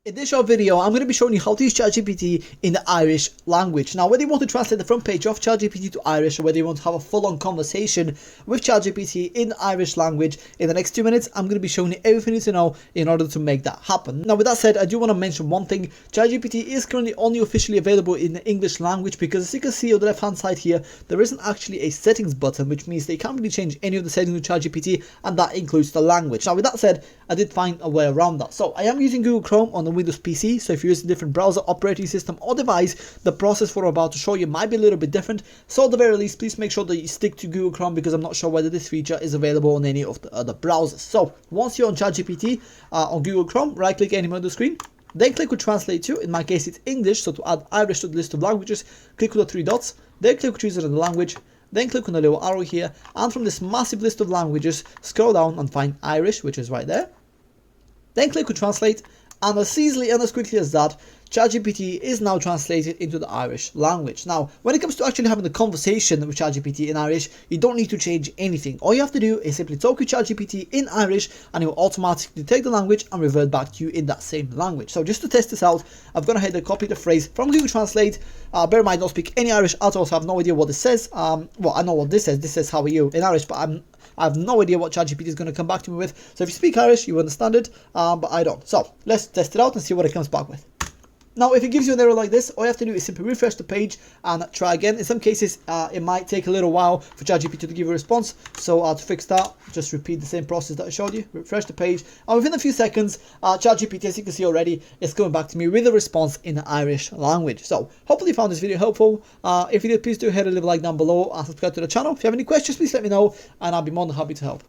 In this short video, I'm going to be showing you how to use ChatGPT in the Irish language. Now, whether you want to translate the front page of ChatGPT to Irish or whether you want to have a full-on conversation with ChatGPT in the Irish language, in the next 2 minutes, I'm going to be showing you everything you need to know in order to make that happen. Now, with that said, I do want to mention one thing. ChatGPT is currently only officially available in the English language because, as you can see on the left-hand side here, there isn't actually a settings button, which means they can't really change any of the settings with ChatGPT, and that includes the language. Now, with that said, I did find a way around that. So I am using Google Chrome on the Windows PC, so if you're using a different browser, operating system or device, the process for what I'm about to show you might be a little bit different. So at the very least, please make sure that you stick to Google Chrome because I'm not sure whether this feature is available on any of the other browsers. So once you're on ChatGPT on Google Chrome, right click anywhere on the screen, then click with Translate to. In my case, it's English, so to add Irish to the list of languages, click with the 3 dots, then click choose another language, then click on the little arrow here, and from this massive list of languages, scroll down and find Irish, which is right there. Then click with Translate, and as easily and as quickly as that, ChatGPT is now translated into the Irish language. Now, when it comes to actually having a conversation with ChatGPT in Irish, you don't need to change anything. All you have to do is simply talk with ChatGPT in Irish, and it will automatically take the language and revert back to you in that same language. So just to test this out, I've gone ahead and copied the phrase from Google Translate. Bear in mind, I don't speak any Irish at all, so I have no idea what this says. Well, I know what this says. This says, "How are you?" in Irish, but I have no idea what ChatGPT is going to come back to me with. So if you speak Irish, you understand it, but I don't. So let's test it out and see what it comes back with. Now, if it gives you an error like this, all you have to do is simply refresh the page and try again. In some cases, it might take a little while for ChatGPT to give you a response. So to fix that, just repeat the same process that I showed you. Refresh the page, and within a few seconds, ChatGPT, as you can see already, is coming back to me with a response in the Irish language. So hopefully you found this video helpful. If you did, please do hit a little like down below and subscribe to the channel. If you have any questions, please let me know, and I'll be more than happy to help.